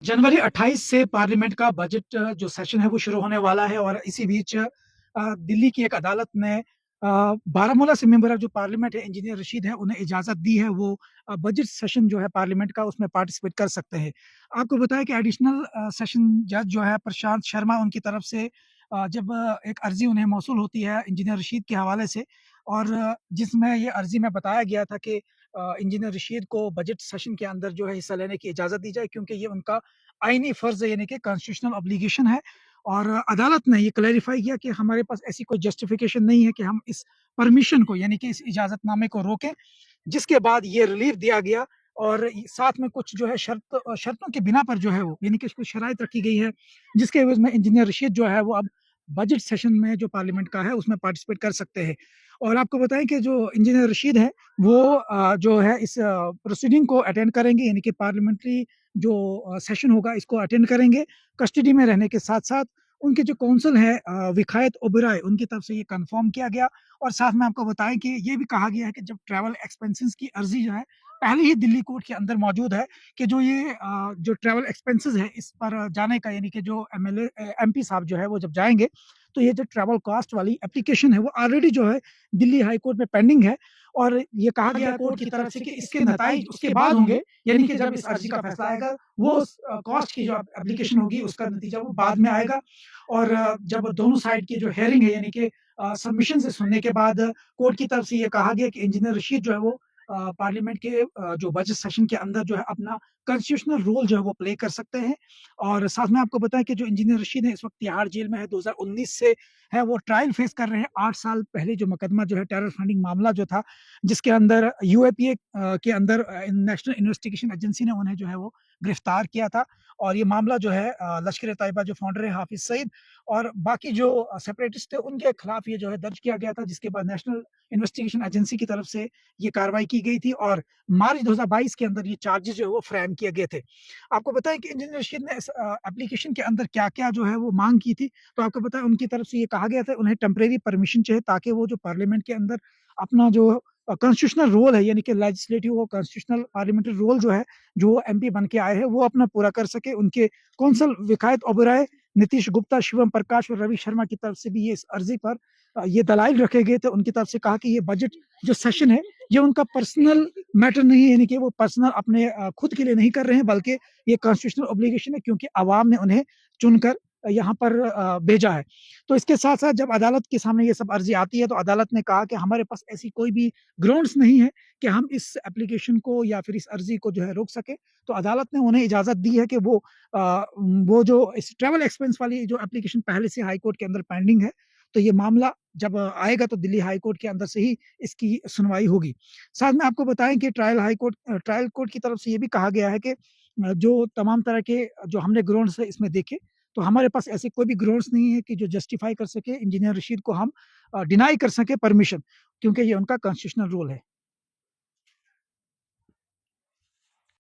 जनवरी 28 से पार्लियामेंट का बजट जो सेशन है वो शुरू होने वाला है और इसी बीच दिल्ली की एक अदालत ने बारामूला से मेंबर ऑफ जो पार्लियामेंट है इंजीनियर रशीद है उन्हें इजाज़त दी है वो बजट सेशन जो है पार्लियामेंट का उसमें पार्टिसिपेट कर सकते हैं। आपको बताया कि एडिशनल सेशन जज जो है प्रशांत शर्मा उनकी तरफ से जब एक अर्ज़ी उन्हें मौसूल होती है इंजीनियर रशीद के हवाले से और जिसमें ये अर्ज़ी में बताया गया था कि इंजीनियर रशीद को बजट सेशन के अंदर जो है हिस्सा लेने की इजाज़त दी जाए क्योंकि ये उनका आईनी फ़र्ज़ है यानी कि कॉन्स्टिट्यूशनल ऑब्लिगेशन है और अदालत ने ये क्लैरिफ़ाई किया कि हमारे पास ऐसी कोई जस्टिफ़िकेशन नहीं है कि हम इस परमिशन को यानी कि इस इजाज़तनामे को रोकें, जिसके बाद ये रिलीफ़ दिया गया और साथ में कुछ जो है शर्तों के बिना पर जो है वो यानी कि कुछ शराइत रखी गई है, जिसके एवज़ में इंजीनियर रशीद जो है वो अब बजट सेशन में जो पार्लियामेंट का है उसमें पार्टिसिपेट कर सकते हैं। और आपको बताएँ कि जो इंजीनियर रशीद है वो जो है इस प्रोसीडिंग को अटेंड करेंगे यानी कि पार्लियामेंट्री जो सेशन होगा इसको अटेंड करेंगे। कस्टडी में रहने के साथ-साथ उनके जो काउंसिल है विखायत ओबेरॉय उनकी तरफ से ये कन्फर्म किया गया और साथ में आपको बताएँ कि ये भी कहा गया है कि जब ट्रैवल एक्सपेंसेस की अर्ज़ी जो है पहले ही दिल्ली कोर्ट के अंदर मौजूद है कि जो ये जो ट्रैवल एक्सपेंसेस है इस पर जाने का यानी कि जो एमपी साहब जो है वो जब जाएँगे, तो ये जो ट्रैवल कॉस्ट वाली एप्लीकेशन है वो ऑलरेडी जो है दिल्ली हाई कोर्ट में पेंडिंग है और ये कहा गया है कोर्ट की तरफ से कि इसके नताइज उसके बाद होंगे, यानी कि जब इस अर्जी का फैसला आएगा, वो उस कॉस्ट की जो एप्लीकेशन होगी उसका नतीजा वो बाद में आएगा और जब दोनों साइड की जो हियरिंग है यानी कि सबमिशन से सुनने के बाद कोर्ट की तरफ से ये कहा गया कि इंजीनियर रशीद जो है वो पार्लियामेंट के जो बजट सेशन के अंदर जो है अपना कॉन्स्टिट्यूशनल रोल जो है वो प्ले कर सकते हैं और साथ में आपको बताएं कि जो इंजीनियर रशीद है इस वक्त तिहाड़ जेल में है 2019 से है वो ट्रायल फेस कर रहे हैं 8 साल पहले जो मुकदमा जो है टेरर फंडिंग मामला जो था जिसके अंदर यूएपीए के अंदर नेशनल इन्वेस्टिगेशन एजेंसी ने उन्हें जो है वो गिरफ्तार किया था और ये मामला जो है लश्कर तैयबा जो फाउंडर है हाफिज सईद और बाकी जो सेपरेटिस्ट है उनके खिलाफ ये जो है दर्ज किया गया था जिसके बाद नेशनल इन्वेस्टिगेशन एजेंसी की तरफ से ये कार्रवाई की गई थी और मार्च 2022 के अंदर ये चार्जेस जो है वो फ्रेम किए गए थे। आपको बताएं कि इंजीनियर रशीद ने इस एप्लीकेशन के अंदर क्या-क्या जो है वो मांग की थी, तो आपको पता है उनकी तरफ से ये कहा गया था उन्हें टेम्परेरी परमिशन चाहिए ताकि वो जो पार्लियामेंट के अंदर अपना जो कॉन्स्टिट्यूशनल रोल है यानी कि लेजिस्लेटिव और कॉन्स्टिट्यूशनल पार्लियामेंट्री रोल जो है, जो एमपी बन के आए हैं वो अपना पूरा कर सके। उनके कौंसल विखायत ओबेरॉय, नीतीश गुप्ता, शिवम प्रकाश और रवि शर्मा की तरफ से भी ये इस अर्जी पर ये दलाइल रखे गए थे। उनकी तरफ से कहा कि ये बजट जो सेशन है, ये उनका पर्सनल मैटर नहीं है यानी कि वो पर्सनल अपने खुद के लिए नहीं कर रहे हैं बल्कि ये कॉन्स्टिट्यूशनल ऑब्लिगेशन है क्योंकि अवाम ने उन्हें चुनकर यहाँ पर भेजा है। तो इसके साथ-साथ जब अदालत के सामने ये सब अर्ज़ी आती है तो अदालत ने कहा कि हमारे पास ऐसी कोई भी ग्राउंड्स नहीं है कि हम इस एप्लीकेशन को या फिर इस अर्ज़ी को जो है रोक सकें। तो अदालत ने उन्हें इजाज़त दी है कि वो जो इस ट्रैवल एक्सपेंस वाली जो एप्लीकेशन पहले से हाई कोर्ट के अंदर पेंडिंग है, तो ये मामला जब आएगा तो दिल्ली हाई कोर्ट के अंदर से ही इसकी सुनवाई होगी। साथ में आपको बताएँ कि ट्रायल कोर्ट की तरफ से ये भी कहा गया है कि जो तमाम तरह के जो हमने ग्राउंड्स है इसमें देखे, तो हमारे पास ऐसे कोई भी ग्राउंड्स नहीं है कि जो जस्टिफाई कर सके इंजीनियर रशीद को हम डिनाई कर सकें परमिशन क्योंकि ये उनका कॉन्स्टिट्यूशनल रूल है।